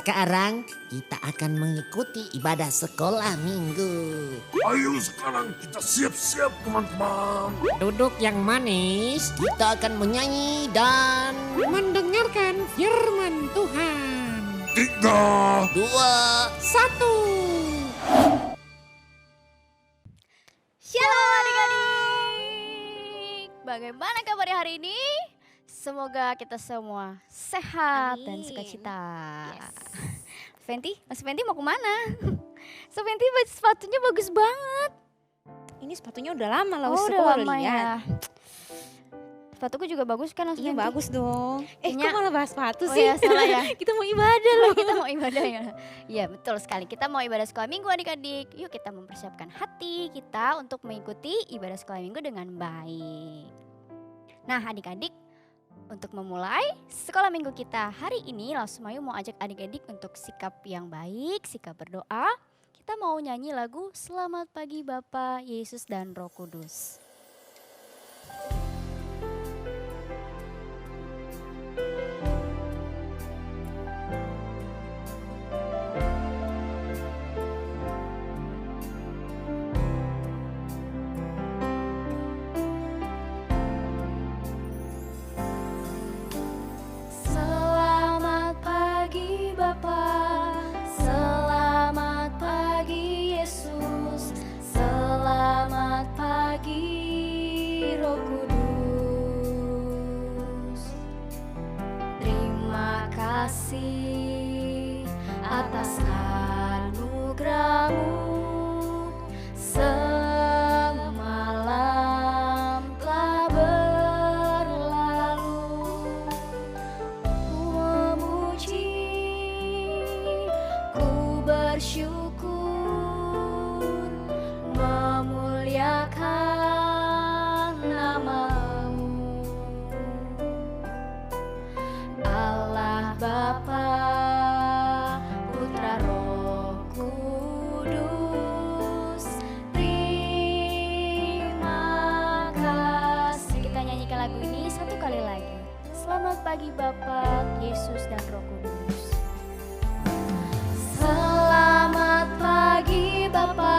Sekarang kita akan mengikuti ibadah sekolah minggu. Ayo sekarang kita siap-siap teman-teman. Duduk yang manis, kita akan menyanyi dan mendengarkan firman Tuhan. 3, 2, 1. Shalom adik-adik. Bagaimana kabar hari ini? Semoga kita semua sehat dan sukacita. Fenty, Mas Fenty mau kemana? So Fenty sepatunya bagus banget. Ini sepatunya udah lama lah, Udah lama ya. Sepatuku juga bagus kan Mas Iya Fenty? bagus dong. Kayaknya- Kok malah bahas sepatu Oh sih? iya salah ya. Kita mau ibadah loh. Kita mau ibadah ya. Iya betul sekali. Kita mau ibadah sekolah minggu adik-adik. Yuk kita mempersiapkan hati kita untuk mengikuti ibadah sekolah minggu dengan baik. Nah adik-adik, untuk memulai sekolah minggu kita hari ini, langsung Mayu mau ajak adik-adik untuk sikap yang baik, sikap berdoa. Kita mau nyanyi lagu Selamat Pagi Bapa, Yesus dan Roh Kudus. Selamat pagi Bapa, selamat pagi Yesus, selamat pagi Roh Kudus. Terima kasih atas anugerah-Mu. Semalam telah berlalu. Ku memuji, ku bersyukur, memuliakan nama-Mu. Allah Bapa, Putra Roh Kudus, terima kasih. Kita nyanyikan lagu ini satu kali lagi. Selamat pagi Bapa, Yesus dan Roh Kudus. Selamat pagi Bapa,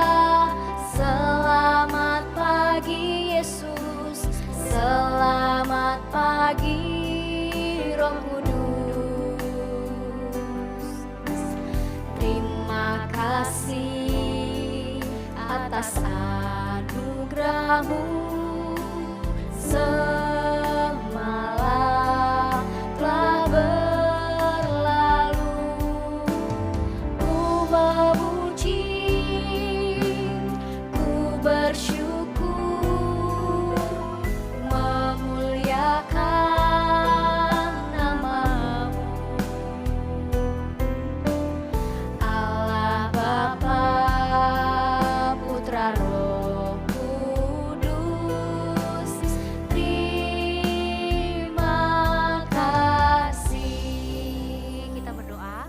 selamat pagi Yesus, selamat pagi Roh Kudus. Terima kasih atas anugerah-Mu. Semalam telah berlalu. Ku memuji, ku bersyukur, memuliakan nama-Mu. Allah Bapa, Putra Roh Kudus, terima kasih. Kita berdoa.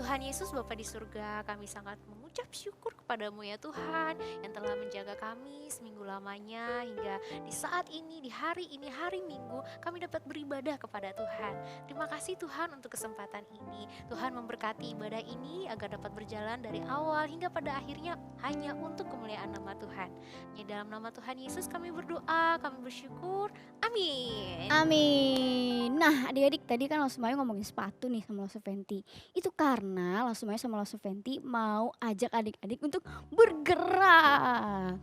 Tuhan Yesus Bapa di surga, kami sangat mengucap syukur kepadamu ya Tuhan yang telah menjaga kami seminggu lamanya hingga di saat ini, di hari ini, hari Minggu kami dapat beribadah kepada Tuhan. Terima kasih Tuhan untuk kesempatan ini. Tuhan memberkati ibadah ini agar dapat berjalan dari awal hingga pada akhirnya hanya untuk kemuliaan nama Tuhan. Ya, dalam nama Tuhan Yesus kami berdoa, kami bersyukur. Amin. Amin. Nah adik-adik tadi kan langsung Mayu ngomongin sepatu nih sama Langsung Fenty. Itu karena langsung Mayu sama Langsung Fenty mau ajak adik-adik untuk bergerak.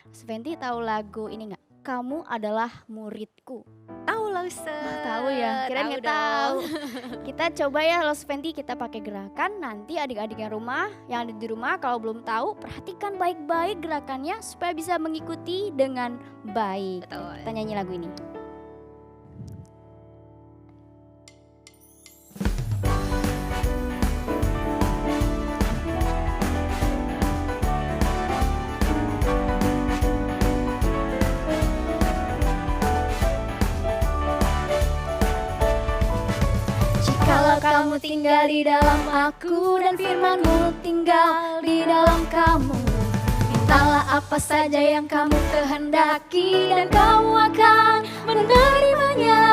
Langsung Fenty tahu lagu ini nggak? Kamu adalah muridku. Tahu lah Ustaz. Tahu ya? Kirain nggak tahu. Kita coba ya Langsung Fenty kita pakai gerakan. Nanti adik-adik yang ada di rumah kalau belum tahu perhatikan baik-baik gerakannya supaya bisa mengikuti dengan baik. Betul. Kita nyanyi lagu ini. Jikalau kamu tinggal di dalam aku dan firman-Mu tinggal di dalam kamu, mintalah apa saja yang kamu kehendaki dan kamu akan menerimanya.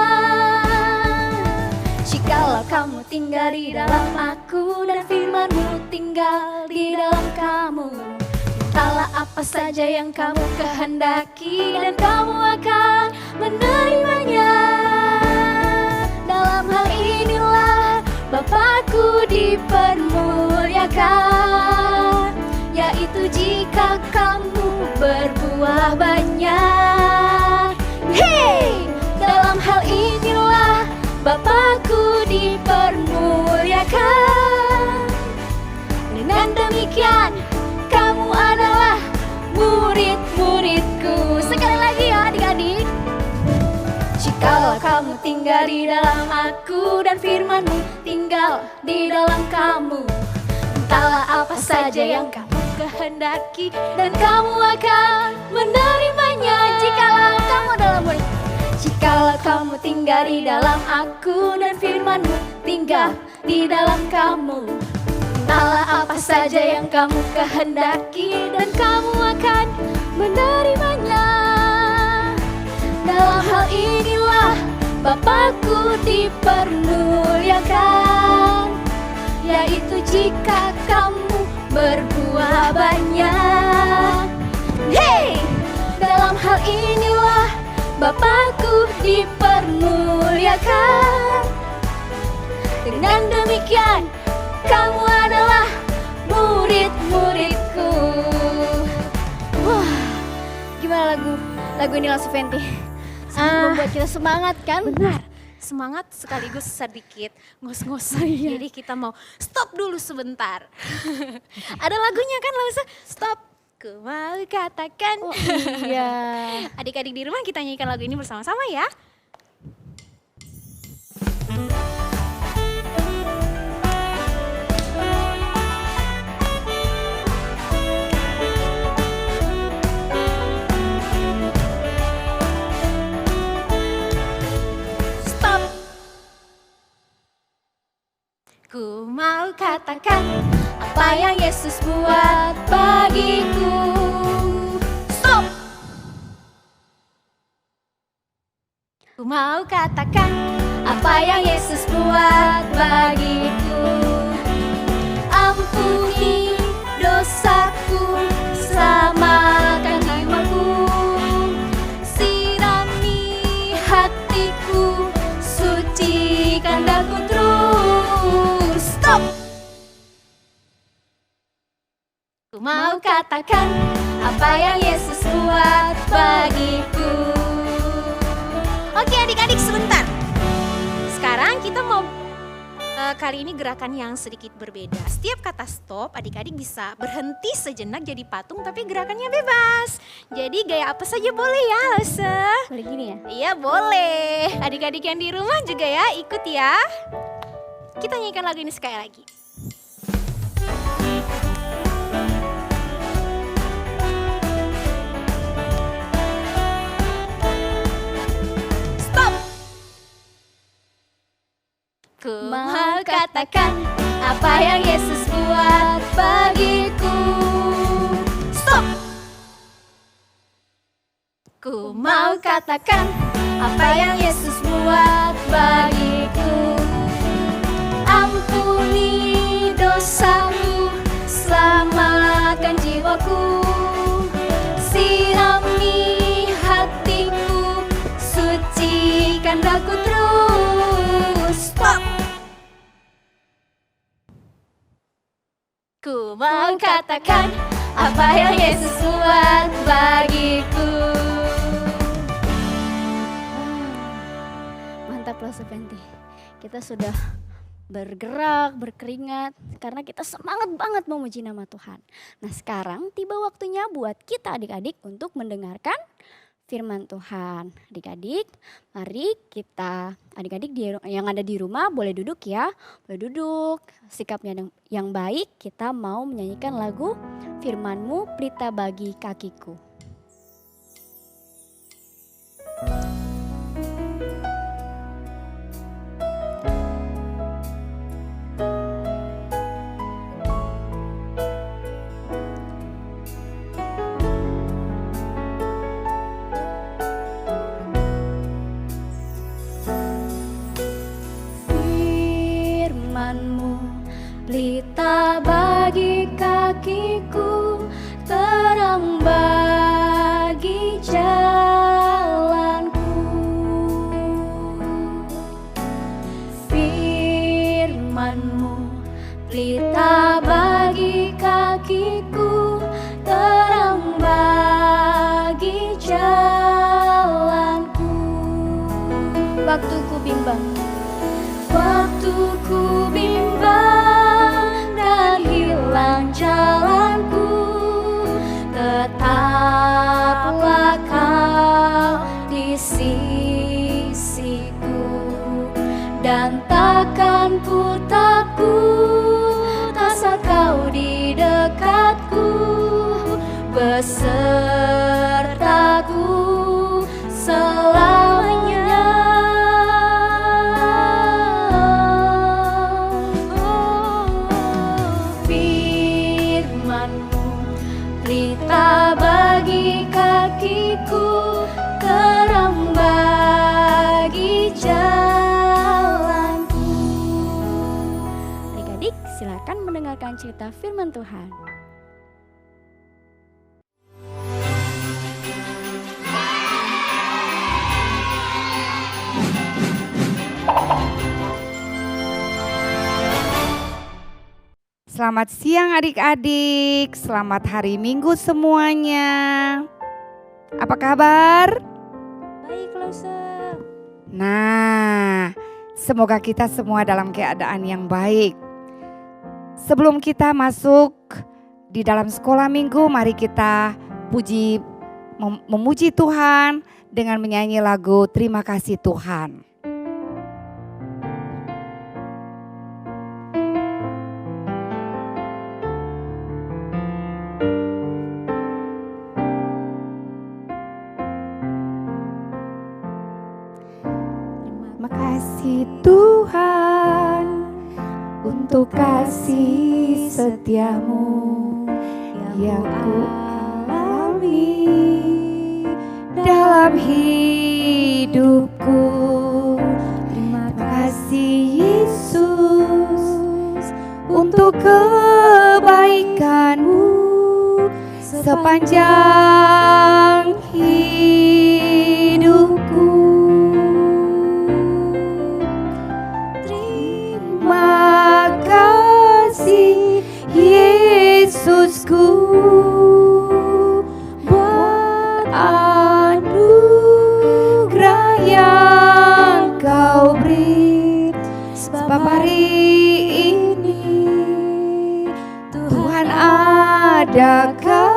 Jika Jikalau kamu tinggal di dalam aku dan firman-Mu tinggal di dalam kamu, mintalah apa saja yang kamu kehendaki dan kamu akan menerimanya. Dalam hal inilah Bapakku dipermuliakan, yaitu jika kamu berbuah banyak. Hey! Dalam hal inilah Bapakku dipermuliakan. Dengan demikian kamu adalah murid-muridku. Sekali lagi ya adik-adik. Jikalau kamu tinggal di dalam aku dan firman-Mu tinggal di dalam kamu, entahlah apa saja yang kamu kehendaki dan kamu akan menerimanya. Jikalau kamu adalah murid, jikalau kamu tinggal di dalam aku dan firman-Mu tinggal di dalam kamu, entahlah apa saja yang kamu kehendaki dan kamu akan menerimanya. Dalam hal inilah Bapakku dipermuliakan, yaitu jika kamu berbuah banyak. Hey! Dalam hal inilah Bapakku dipermuliakan. Dengan demikian kamu adalah murid-muridku. Wah, gimana lagu ini langsung Fenty? Membuat kita semangat kan? Benar, semangat sekaligus sedikit ngos-ngosan. Jadi kita mau stop dulu sebentar. Ada lagunya kan langsung stop. Ku mau katakan. Oh, iya. Adik-adik di rumah kita nyanyikan lagu ini bersama-sama ya. Ku mau katakan apa yang Yesus buat bagiku. Stop. Ku mau katakan apa yang Yesus buat bagiku. Ampuni dosaku, selamatkan jiwaku, sirami hatiku, sucikan daku terus. Stop. Ku mau katakan apa yang Yesus buat bagiku. Oke adik-adik sebentar. Sekarang kita mau kali ini gerakan yang sedikit berbeda. Setiap kata stop adik-adik bisa berhenti sejenak jadi patung, tapi gerakannya bebas. Jadi gaya apa saja boleh ya Lose? Boleh gini ya? Iya boleh. Adik-adik yang di rumah juga ya ikut ya. Kita nyanyikan lagu ini sekali lagi. Stop. Ku mau katakan apa yang Yesus buat bagiku. Stop. Ku mau katakan apa yang Yesus buat bagiku. Ampuni dosaku, selamatkan jiwaku, sirami hatiku, sucikan daku terus. Stop. Ku mau katakan apa yang Yesus buat bagiku. Mantap loh Fenty. Kita sudah bergerak, berkeringat karena kita semangat banget memuji nama Tuhan. Nah sekarang tiba waktunya buat kita adik-adik untuk mendengarkan firman Tuhan. Adik-adik, mari kita, adik-adik yang ada di rumah boleh duduk ya. Boleh duduk, sikapnya yang baik. Kita mau menyanyikan lagu Firman-Mu Pelita Bagi Kakiku. dan takkan ku takut asal kau di dekatku besertaku selamanya. Firman-Mu pelita bagi kakiku, terang bagi jalanku. Adik-adik, silakan mendengarkan cerita firman Tuhan. Selamat siang adik-adik, selamat hari Minggu semuanya. Apa kabar? Baik, Lause. Nah, semoga kita semua dalam keadaan yang baik. Sebelum kita masuk di dalam sekolah minggu, mari kita memuji Tuhan dengan menyanyi lagu Terima Kasih Tuhan. Terima kasih Tuhan untuk kasih setiamu yang ku alami dalam hidupku. Terima kasih Yesus untuk kebaikan-Mu sepanjang hidupku. Terima kasih Yesusku buat anugerah yang Kau beri, sebab hari ini Tuhan adakan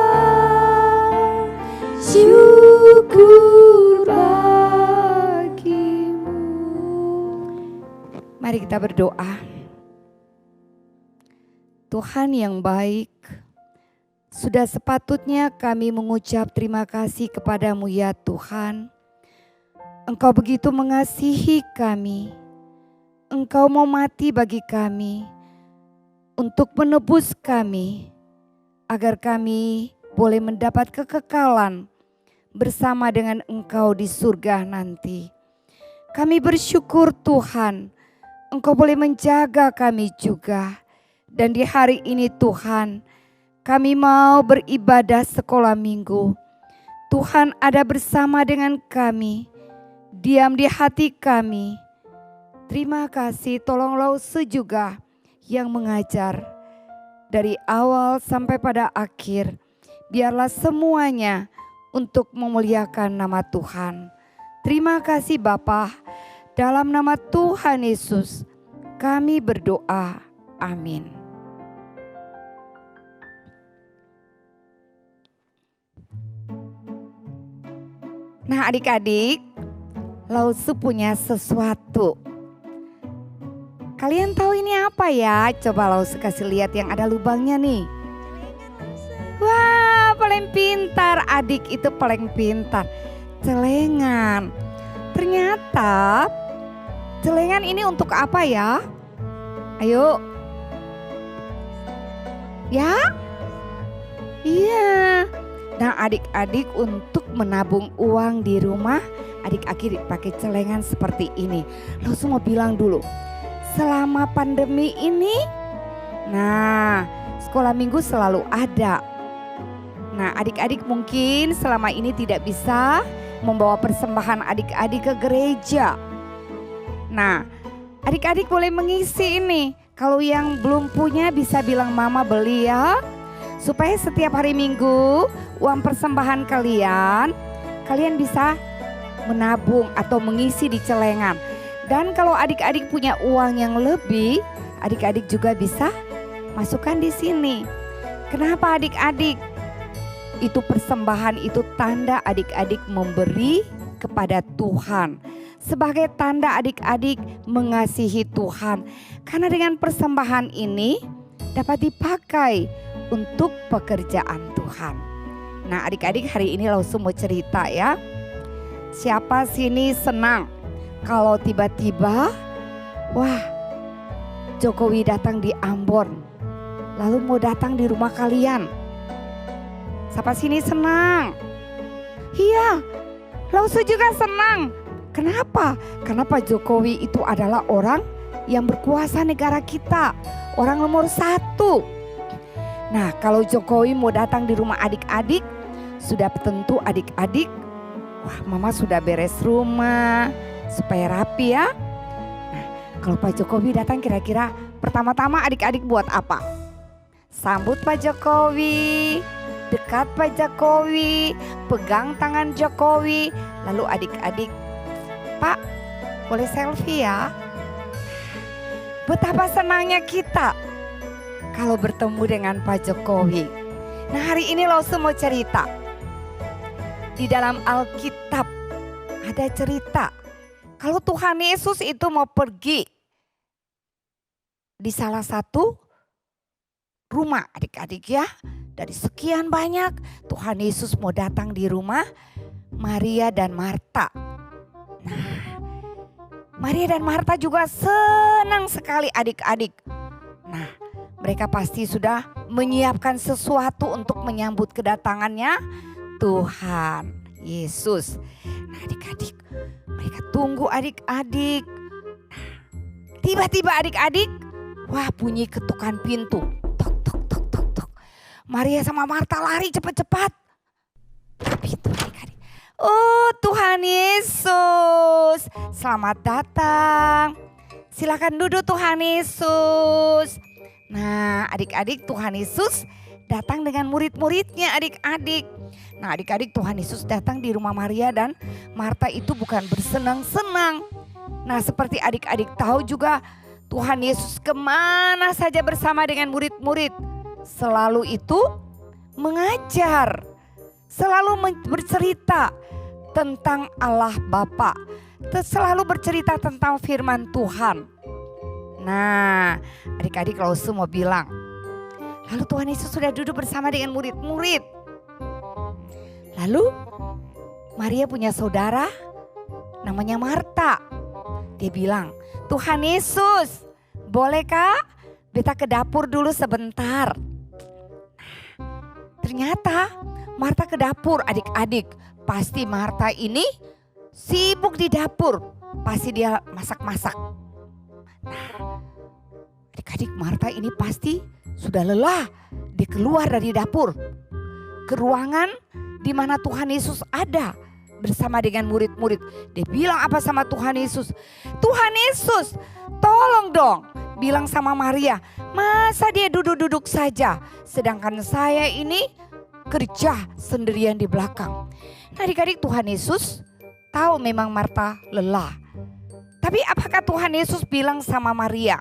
syukur bagimu. Mari kita berdoa. Tuhan yang baik, sudah sepatutnya kami mengucap terima kasih kepadamu ya Tuhan. Engkau begitu mengasihi kami. Engkau mau mati bagi kami untuk menebus kami agar kami boleh mendapat kekekalan bersama dengan Engkau di surga nanti. Kami bersyukur Tuhan, Engkau boleh menjaga kami juga. Dan di hari ini Tuhan, kami mau beribadah sekolah minggu. Tuhan ada bersama dengan kami, diam di hati kami. Terima kasih, tolonglah juga yang mengajar. Dari awal sampai pada akhir, biarlah semuanya untuk memuliakan nama Tuhan. Terima kasih Bapa, dalam nama Tuhan Yesus kami berdoa. Amin. Nah adik-adik, Lause punya sesuatu. Kalian tahu ini apa ya? Coba Lause kasih lihat yang ada lubangnya nih. Wah, paling pintar, adik itu paling pintar. Celengan. Ternyata celengan ini untuk apa ya? Ayo. Ya? Iya. Nah adik-adik untuk menabung uang di rumah, adik-adik pakai celengan seperti ini. Lalu semua bilang dulu, selama pandemi ini, nah sekolah minggu selalu ada. Nah adik-adik mungkin selama ini tidak bisa membawa persembahan adik-adik ke gereja. Nah adik-adik boleh mengisi ini. Kalau yang belum punya bisa bilang mama beli ya. Supaya setiap hari Minggu uang persembahan kalian bisa menabung atau mengisi di celengan. Dan kalau adik-adik punya uang yang lebih, adik-adik juga bisa masukkan di sini. Kenapa adik-adik? Itu persembahan, itu tanda adik-adik memberi kepada Tuhan. sebagai tanda adik-adik mengasihi Tuhan. Karena dengan persembahan ini dapat dipakai untuk pekerjaan Tuhan. Nah adik-adik, hari ini langsung mau cerita ya. Siapa sini senang kalau tiba-tiba wah, Jokowi datang di Ambon, lalu mau datang di rumah kalian? Siapa sini senang? Iya, Lausu juga senang. Kenapa? Karena Pak Jokowi itu adalah orang yang berkuasa negara kita, orang nomor 1. Nah, kalau Jokowi mau datang di rumah adik-adik, sudah tentu adik-adik, wah mama sudah beres rumah supaya rapi ya. Nah, kalau Pak Jokowi datang kira-kira pertama-tama adik-adik buat apa? Sambut Pak Jokowi, dekat Pak Jokowi, pegang tangan Jokowi, lalu adik-adik, Pak boleh selfie ya? Betapa senangnya kita kalau bertemu dengan Pak Jokowi. Nah hari ini Lausu mau cerita. Di dalam Alkitab ada cerita kalau Tuhan Yesus itu mau pergi di salah satu rumah adik-adik ya. Dari sekian banyak Tuhan Yesus mau datang di rumah Maria dan Marta. Nah Maria dan Marta juga senang sekali adik-adik. Nah mereka pasti sudah menyiapkan sesuatu untuk menyambut kedatangannya Tuhan Yesus. Nah adik-adik, mereka tunggu adik-adik. Nah, tiba-tiba adik-adik, wah bunyi ketukan pintu. Tok tok tok tok tok. Maria sama Marta lari cepat-cepat. Pintu adik-adik. Oh Tuhan Yesus, selamat datang. Silakan duduk Tuhan Yesus. Nah adik-adik, Tuhan Yesus datang dengan murid-muridnya adik-adik. Nah adik-adik, Tuhan Yesus datang di rumah Maria dan Marta itu bukan bersenang-senang. Nah seperti adik-adik tahu juga Tuhan Yesus kemana saja bersama dengan murid-murid. Selalu itu mengajar, selalu bercerita tentang Allah Bapa, selalu bercerita tentang firman Tuhan. Nah adik-adik kalau semua bilang, lalu Tuhan Yesus sudah duduk bersama dengan murid-murid. Lalu Maria punya saudara namanya Marta. Dia bilang, Tuhan Yesus bolehkah beta ke dapur dulu sebentar. Ternyata Marta ke dapur adik-adik. Pasti Marta ini sibuk di dapur. Pasti dia masak-masak. Nah adik-adik, Marta ini pasti sudah lelah. Dia keluar dari dapur ke ruangan di mana Tuhan Yesus ada bersama dengan murid-murid. Dia bilang apa sama Tuhan Yesus? Tuhan Yesus, tolong dong bilang sama Maria, masa dia duduk-duduk saja sedangkan saya ini kerja sendirian di belakang. Nah adik-adik, Tuhan Yesus tahu memang Marta lelah. Tapi apakah Tuhan Yesus bilang sama Maria,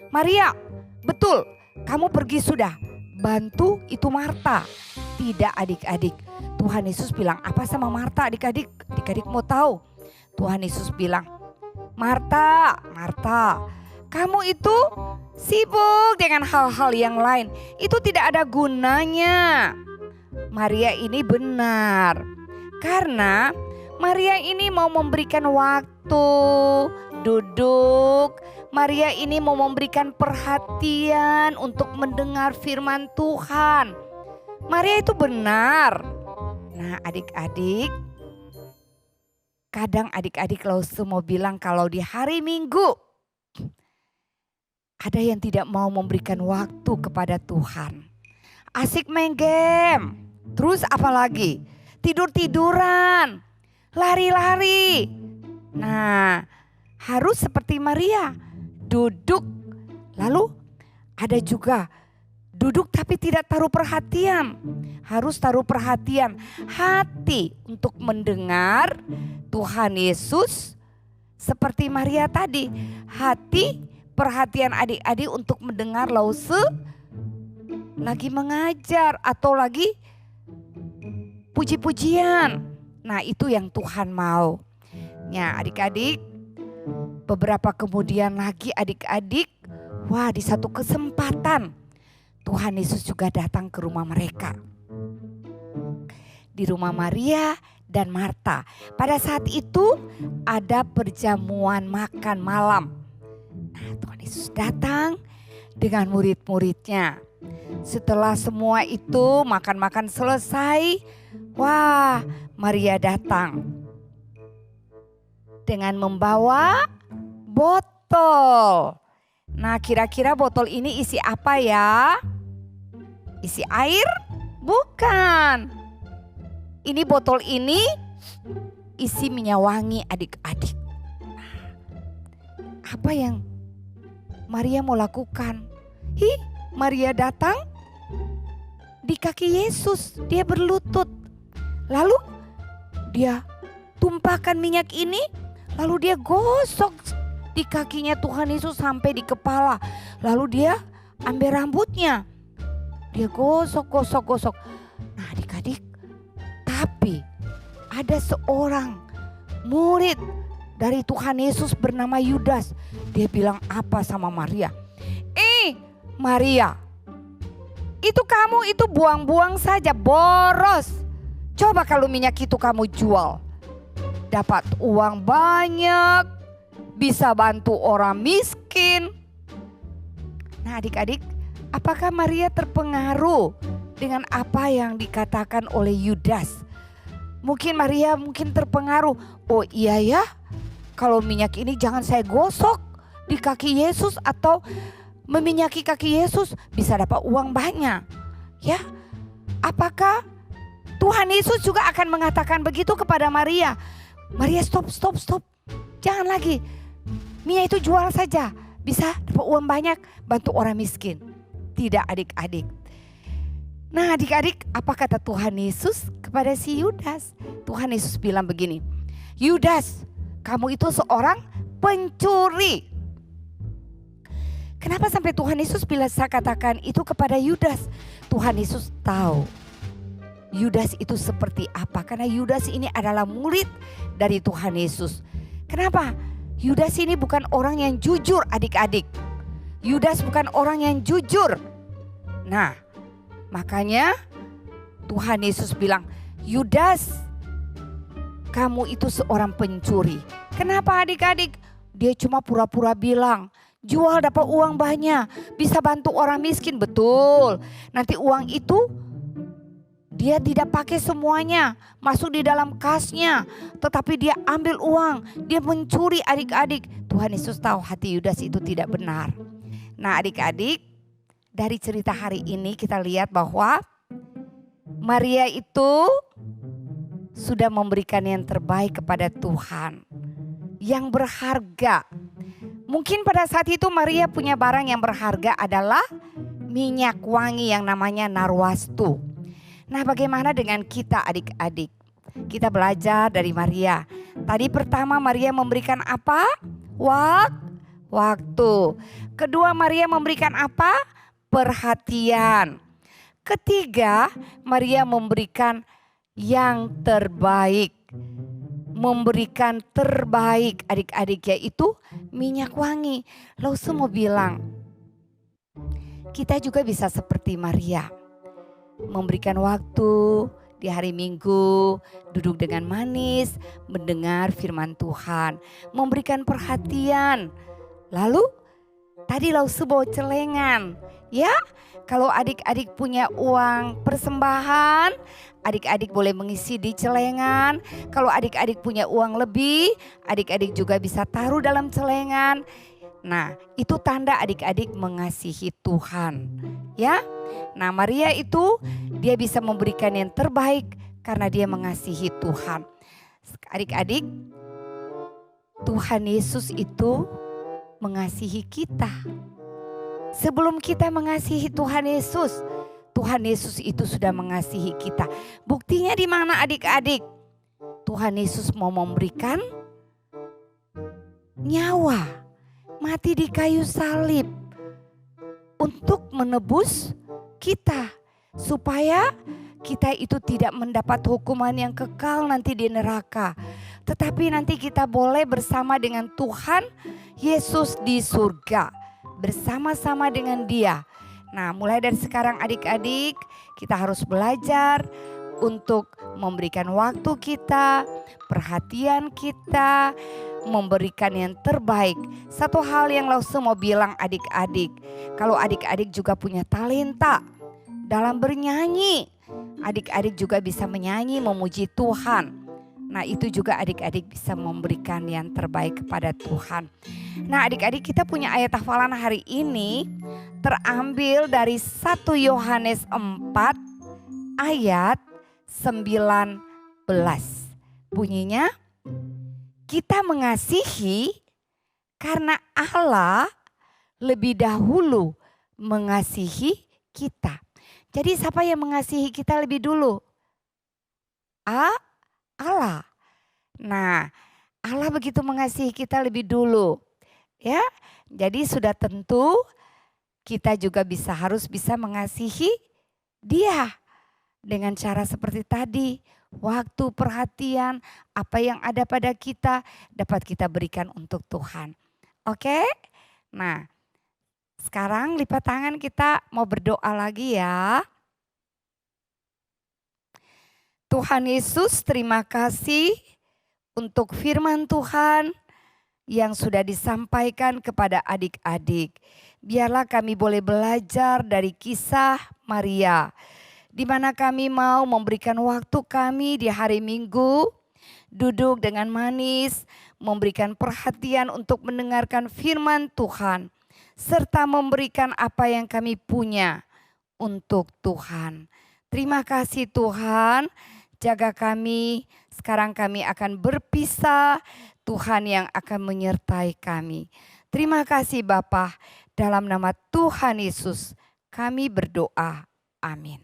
Maria betul kamu pergi sudah, bantu itu Marta? Tidak adik-adik, Tuhan Yesus bilang apa sama Marta adik-adik? Adik-adik mau tahu? Tuhan Yesus bilang, Marta, Marta, kamu itu sibuk dengan hal-hal yang lain. Itu tidak ada gunanya. Maria ini benar. Karena Maria ini mau memberikan waktu duduk. Maria ini mau memberikan perhatian untuk mendengar firman Tuhan. Maria itu benar. Nah adik-adik, kadang adik-adik Lausu mau bilang kalau di hari Minggu ada yang tidak mau memberikan waktu kepada Tuhan. Asik main game, terus apalagi tidur-tiduran, lari-lari. Nah harus seperti Maria, duduk. Lalu ada juga duduk tapi tidak taruh perhatian. Harus taruh perhatian hati untuk mendengar Tuhan Yesus. Seperti Maria tadi, hati perhatian adik-adik untuk mendengar Lausu lagi mengajar atau lagi puji-pujian. Nah itu yang Tuhan mau. Ya adik-adik, beberapa kemudian lagi adik-adik, wah di satu kesempatan Tuhan Yesus juga datang ke rumah mereka. Di rumah Maria dan Marta. Pada saat itu ada perjamuan makan malam. Nah, Tuhan Yesus datang dengan murid-muridnya. Setelah semua itu makan-makan selesai, wah Maria datang dengan membawa botol. Nah, kira-kira botol ini isi apa ya? Isi air? Bukan. Ini botol ini isi minyak wangi adik-adik. Apa yang Maria mau lakukan? Maria datang di kaki Yesus. Dia berlutut. Lalu dia tumpahkan minyak ini. Lalu dia gosok di kakinya Tuhan Yesus sampai di kepala. Lalu dia ambil rambutnya. Dia gosok. Nah adik-adik, tapi ada seorang murid dari Tuhan Yesus bernama Yudas. Dia bilang apa sama Maria? Maria, itu kamu itu buang-buang saja, boros. Coba kalau minyak itu kamu jual. Dapat uang banyak, bisa bantu orang miskin. Nah adik-adik, apakah Maria terpengaruh dengan apa yang dikatakan oleh Yudas? Mungkin Maria terpengaruh. Oh iya ya, kalau minyak ini jangan saya gosok di kaki Yesus atau meminyaki kaki Yesus, bisa dapat uang banyak. Ya, apakah Tuhan Yesus juga akan mengatakan begitu kepada Maria? Maria stop. Jangan lagi. Minyak itu jual saja. Bisa dapat uang banyak, bantu orang miskin. Tidak adik-adik. Nah adik-adik, apa kata Tuhan Yesus kepada si Yudas? Tuhan Yesus bilang begini. Yudas, kamu itu seorang pencuri. Kenapa sampai Tuhan Yesus bisa katakan itu kepada Yudas? Tuhan Yesus tahu Yudas itu seperti apa. Karena Yudas ini adalah murid dari Tuhan Yesus. Kenapa? Yudas ini bukan orang yang jujur adik-adik. Yudas bukan orang yang jujur. Nah, makanya Tuhan Yesus bilang, Yudas, kamu itu seorang pencuri. Kenapa adik-adik? Dia cuma pura-pura bilang, jual dapat uang banyak, bisa bantu orang miskin, betul. Nanti uang itu dia tidak pakai semuanya, masuk di dalam kasnya, tetapi dia ambil uang, dia mencuri adik-adik. Tuhan Yesus tahu hati Yudas itu tidak benar. Nah adik-adik, dari cerita hari ini kita lihat bahwa Maria itu sudah memberikan yang terbaik kepada Tuhan, yang berharga. Mungkin pada saat itu Maria punya barang yang berharga adalah minyak wangi yang namanya narwastu. Nah bagaimana dengan kita adik-adik? Kita belajar dari Maria. Tadi pertama Maria memberikan apa? Waktu. Kedua Maria memberikan apa? Perhatian. Ketiga Maria memberikan yang terbaik. Memberikan terbaik adik-adik, yaitu minyak wangi. Lalu semua bilang, kita juga bisa seperti Maria. Memberikan waktu di hari Minggu, duduk dengan manis, mendengar firman Tuhan. Memberikan perhatian. Lalu tadi lalu sebuah celengan. Ya, kalau adik-adik punya uang persembahan, adik-adik boleh mengisi di celengan. Kalau adik-adik punya uang lebih, adik-adik juga bisa taruh dalam celengan. Nah, itu tanda adik-adik mengasihi Tuhan. Ya. Nah, Maria itu dia bisa memberikan yang terbaik karena dia mengasihi Tuhan. Adik-adik, Tuhan Yesus itu mengasihi kita. Sebelum kita mengasihi Tuhan Yesus itu sudah mengasihi kita. Buktinya di mana adik-adik? Tuhan Yesus mau memberikan nyawa, mati di kayu salib untuk menebus kita, supaya kita itu tidak mendapat hukuman yang kekal nanti di neraka. tetapi nanti kita boleh bersama dengan Tuhan Yesus di surga, bersama-sama dengan Dia. Nah, mulai dari sekarang adik-adik, kita harus belajar untuk memberikan waktu kita, perhatian kita, memberikan yang terbaik. Satu hal yang Lause mau bilang adik-adik, kalau adik-adik juga punya talenta dalam bernyanyi, adik-adik juga bisa menyanyi memuji Tuhan. Nah, itu juga adik-adik bisa memberikan yang terbaik kepada Tuhan. Nah, adik-adik, kita punya ayat hafalan hari ini terambil dari 1 Yohanes 4 ayat 19. Bunyinya, kita mengasihi karena Allah lebih dahulu mengasihi kita. Jadi siapa yang mengasihi kita lebih dulu? Allah. Nah, Allah begitu mengasihi kita lebih dulu. Ya, jadi sudah tentu kita juga harus bisa mengasihi Dia dengan cara seperti tadi. Waktu, perhatian, apa yang ada pada kita dapat kita berikan untuk Tuhan. Oke? Nah, sekarang lipat tangan, kita mau berdoa lagi ya. Tuhan Yesus, terima kasih untuk firman Tuhan yang sudah disampaikan kepada adik-adik. Biarlah kami boleh belajar dari kisah Maria, di mana kami mau memberikan waktu kami di hari Minggu, duduk dengan manis, memberikan perhatian untuk mendengarkan firman Tuhan, serta memberikan apa yang kami punya untuk Tuhan. Terima kasih Tuhan, jaga kami. Sekarang kami akan berpisah, Tuhan yang akan menyertai kami. Terima kasih Bapa, dalam nama Tuhan Yesus kami berdoa. Amin.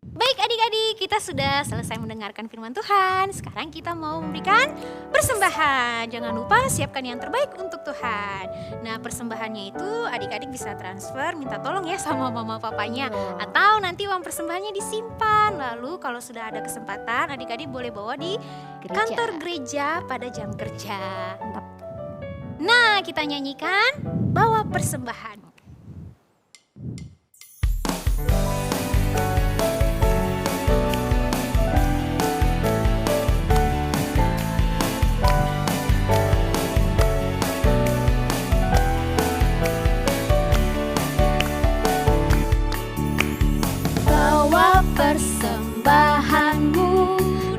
Baik adik-adik, kita sudah selesai mendengarkan firman Tuhan. Sekarang kita mau memberikan persembahan. Jangan lupa siapkan yang terbaik untuk Tuhan. Nah, persembahannya itu adik-adik bisa transfer, minta tolong ya sama mama papanya. Atau nanti uang persembahannya disimpan. Lalu kalau sudah ada kesempatan, adik-adik boleh bawa di kantor gereja pada jam kerja. Nah, kita nyanyikan Bawa Persembahan. Persembahanmu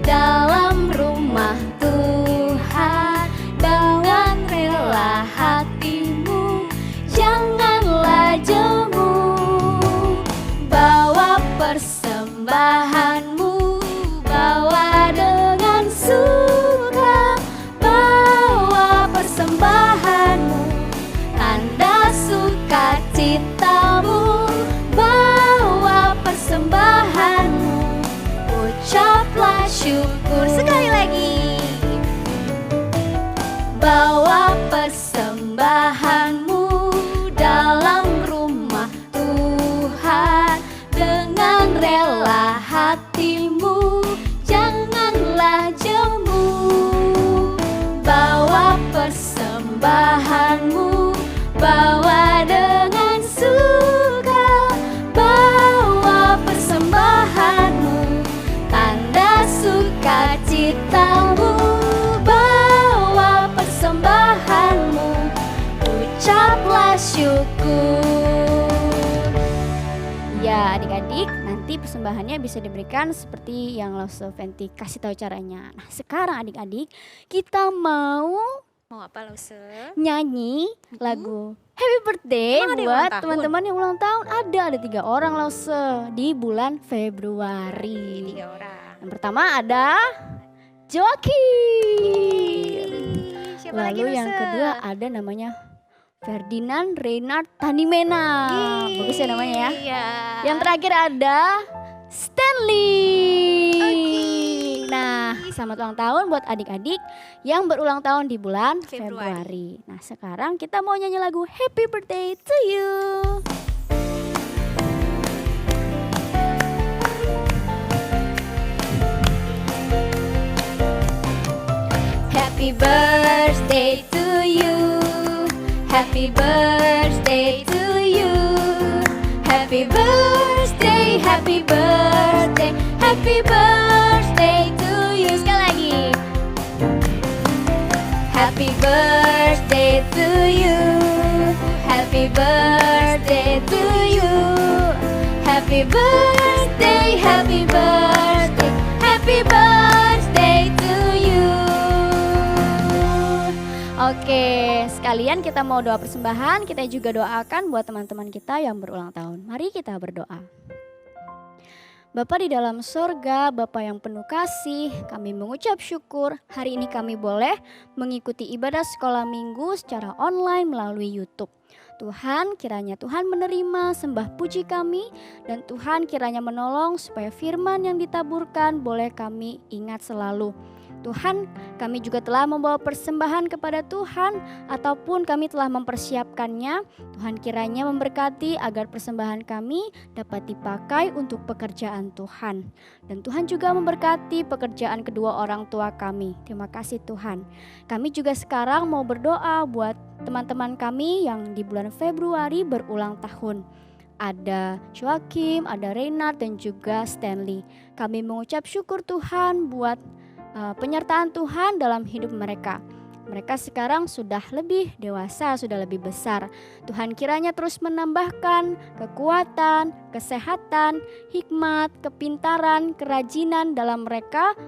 dalam rumah Tuhan, dengan rela hatimu, janganlah jemu. Bawa persembahanmu, bawa dengan suka. Bawa persembahanmu, tanda sukacitamu. Bawa persembahanmu, ucaplah syukur. Sekali lagi. Bawa persembahanmu dalam rumah Tuhan, dengan rela hatimu, janganlah jemu. Bawa persembahanmu, bawa dengan suka. Bawa persembahanmu, tanda sukacitamu. Bawa persembahanmu, ucaplah syukur. Ya adik-adik, nanti persembahannya bisa diberikan seperti yang Lause Fenty kasih tahu caranya. Nah sekarang adik-adik, kita mau Mau apa Lause? nyanyi lagu Happy Birthday Emang ada yang buat ulang tahun? teman-teman yang ulang tahun. Ada 3 orang Lause di bulan Februari. 3 orang. Yang pertama ada Joakim. Siapa lagi Lalu yang Lause? kedua ada namanya Ferdinand Reynard Tanimena. Bagus ya namanya ya. Iya. Yang terakhir ada Stanley. Oke. Nah, selamat ulang tahun buat adik-adik yang berulang tahun di bulan Februari. Februari. Nah sekarang kita mau nyanyi lagu Happy Birthday to You. Happy birthday to you. Happy birthday to you. Happy birthday, happy birthday, happy birthday to you. Sekali lagi. Happy birthday to you. Happy birthday to you. Happy birthday, happy birthday, happy birthday to you. Oke, sekalian kita mau doa persembahan, kita juga doakan buat teman-teman kita yang berulang tahun. Mari kita berdoa. Bapa di dalam sorga, Bapa yang penuh kasih, kami mengucap syukur hari ini kami boleh mengikuti ibadah sekolah minggu secara online melalui YouTube. Tuhan, kiranya Tuhan menerima sembah puji kami dan Tuhan kiranya menolong supaya firman yang ditaburkan boleh kami ingat selalu. Tuhan, kami juga telah membawa persembahan kepada Tuhan ataupun kami telah mempersiapkannya. Tuhan kiranya memberkati agar persembahan kami dapat dipakai untuk pekerjaan Tuhan. Dan Tuhan juga memberkati pekerjaan kedua orang tua kami. Terima kasih Tuhan. Kami juga sekarang mau berdoa buat teman-teman kami yang di bulan Februari berulang tahun. Ada Joakim, ada Reynard dan juga Stanley. Kami mengucap syukur Tuhan buat penyertaan Tuhan dalam hidup mereka. Mereka sekarang sudah lebih dewasa, sudah lebih besar. Tuhan kiranya terus menambahkan kekuatan, kesehatan, hikmat, kepintaran, kerajinan dalam mereka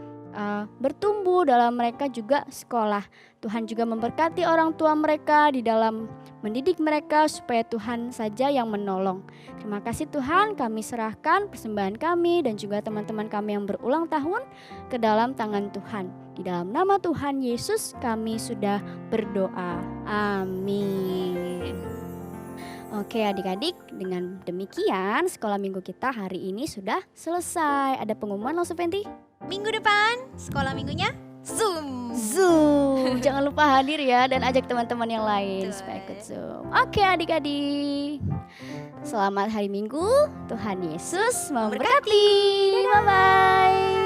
bertumbuh, dalam mereka juga sekolah. Tuhan juga memberkati orang tua mereka di dalam mendidik mereka supaya Tuhan saja yang menolong. Terima kasih Tuhan, kami serahkan persembahan kami dan juga teman-teman kami yang berulang tahun ke dalam tangan Tuhan. Di dalam nama Tuhan Yesus kami sudah berdoa. Amin. Oke adik-adik, dengan demikian sekolah minggu kita hari ini sudah selesai. Ada pengumuman langsung Fenty? Minggu depan sekolah minggunya Zoom. Zoom. Jangan lupa hadir ya dan ajak teman-teman yang lain Betul. supaya ikut Zoom. Oke adik-adik. Selamat hari Minggu. Tuhan Yesus memberkati. Bye-bye.